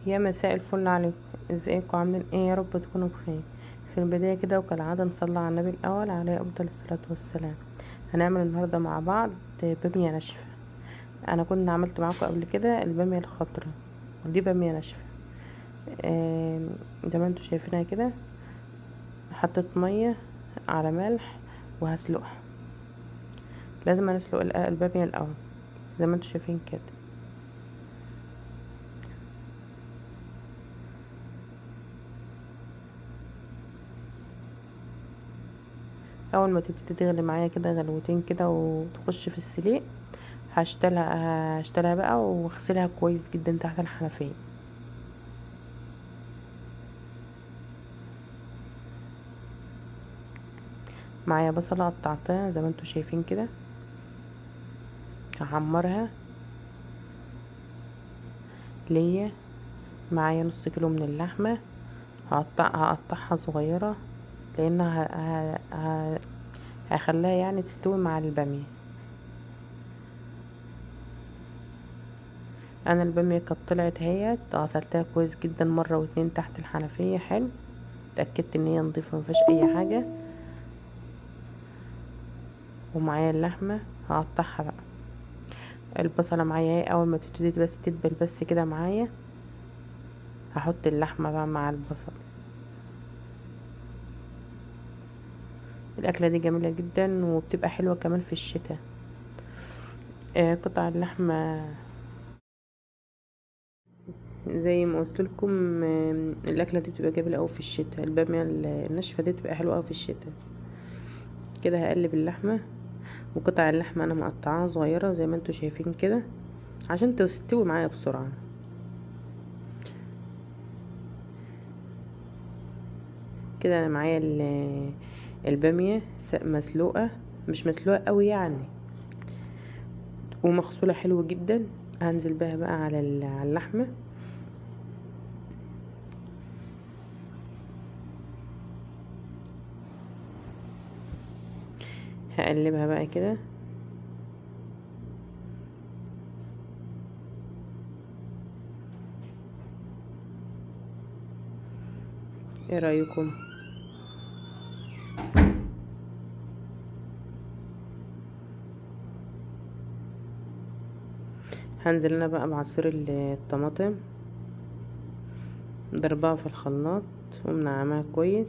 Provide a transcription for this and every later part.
يا مساء الفل عليكم. ازيكم عاملين ايه؟ يا رب تكونوا بخير. في البداية كده وكالعادة نصلي على النبي الأول عليه أفضل الصلاة والسلام. هنعمل النهاردة مع بعض بامية ناشفة. أنا كنت عملت معاكم قبل كده البامية الخضراء، ودي بامية ناشفة. زي ما انتوا شايفينها كده. حطيت مية على ملح وهسلقها. لازم نسلق البامية الأول زي ما انتوا شايفين كده. اول ما تبتدي تغلي معايا كده غلوتين كده وتخش في السليق، هشتلها بقى واغسلها كويس جدا تحت الحنفية. معايا بصلة قطعتها زي ما انتوا شايفين كده، هحمرها. ليا معايا نص كيلو من اللحمة، هقطعها صغيرة لانها هخليها يعني تستوي مع البامية. انا البامية كانت طلعت اهيت، غسلتها كويس جدا مرة واتنين تحت الحنفية. حلو، اتأكدت ان هي نضيفة مفيهاش اي حاجة. ومعايا اللحمة هقطعها بقى. البصلة معايا اهي، اول ما تبتدي بس تدبل بس كده معايا هحط اللحمة بقى مع البصل. الاكلة دي جميلة جدا وبتبقى حلوة كمان في الشتاء. قطع اللحمة زي ما قلت لكم. الاكلة دي بتبقى جميلة اوي في الشتاء. البامية الناشفة دي بتبقى حلوة اوي في الشتاء. كده هقلب اللحمة، وقطع اللحمة انا مقطعاها صغيرة زي ما انتوا شايفين كده عشان تستوي معايا بسرعة. كده انا معايا البامية مسلوقة، مش مسلوقة قوي يعني، ومغسولة حلو جدا. هنزل بها بقى على على اللحمة. هقلبها بقى كده. ايه رأيكم؟ هنزل انا بقى بعصير الطماطم، ضربها في الخلاط ومنعمها كويس.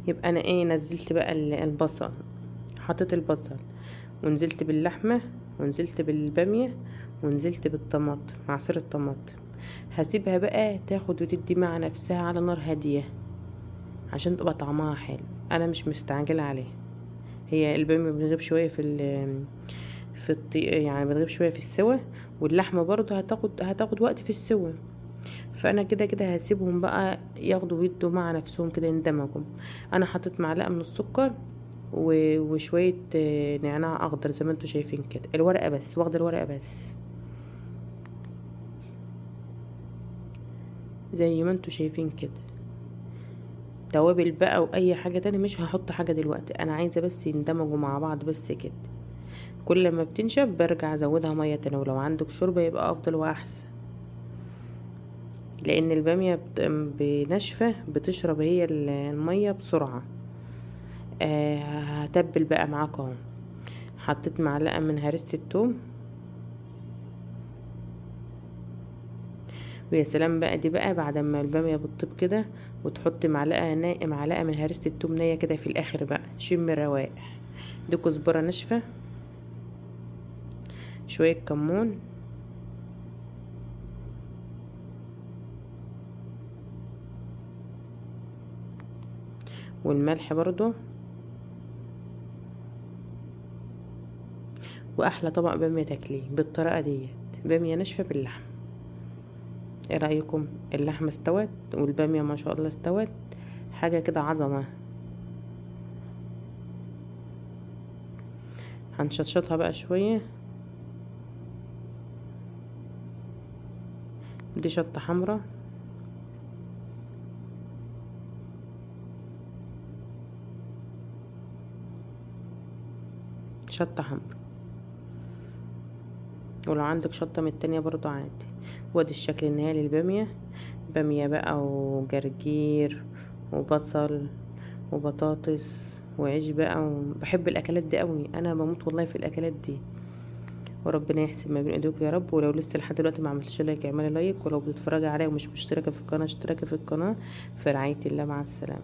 يبقى انا ايه، نزلت بقى البصل، حطيت البصل ونزلت باللحمة ونزلت بالبامية ونزلت بالطماطم، عصير الطماطم. هسيبها بقى تاخد وتدي مع نفسها على نار هادية عشان تبقى طعمها حلو. انا مش مستعجلة عليها. هي البامية بتغيب شوية يعني بتغيب شوية في السوا، واللحمة برضو هتاخد وقت في السوا. فانا كده كده هسيبهم بقى ياخدوا ويدوا مع نفسهم كده يندمجوا. انا حطيت معلقة من السكر وشوية نعناع اخضر زي ما انتوا شايفين كده. الورقة بس، واخدة الورقة بس زي ما انتوا شايفين كده. توابل بقى واي حاجة تاني مش هحط حاجة دلوقتي، انا عايزة بس يندمجوا مع بعض بس كده. كل ما بتنشف برجع ازودها مية تاني، ولو عندك شوربة يبقى افضل واحسن. لان البامية بناشفة بتشرب هي المية بسرعة. هتبل بقى معاكم اهو. حطيت معلقة من هريسة التوم. ويا سلام بقى، دي بقى بعد ما البامية بتطيب كده وتحط معلقة من هريسة التوم نية كده في الاخر بقى، شم الرواق. دي كزبرة ناشفة، شوية كمون، والملح برضو. واحلى طبق بامية تاكليه بالطريقة ديت، بامية ناشفة باللحم. ايه رأيكم؟ اللحمة استوت والبامية ما شاء الله استوت، حاجة كده عظمة. هنشطشطها بقى شوية. دي شطة حمرا، شطة حمرا. ولو عندك شطة من التانية برضو عادي. وادي الشكل النهائي للبامية. بامية بقى وجرجير وبصل وبطاطس وعيش بقى، وبحب الاكلات دي قوي، انا بموت والله في الاكلات دي. وربنا يحسن ما بين ايديك يا رب. ولو لسه لحد دلوقتي ما عملتش لايك اعملي لايك، ولو بتتفرجي عليا ومش مشتركه في القناه اشتركي في القناه. في رعايه الله، مع السلامه.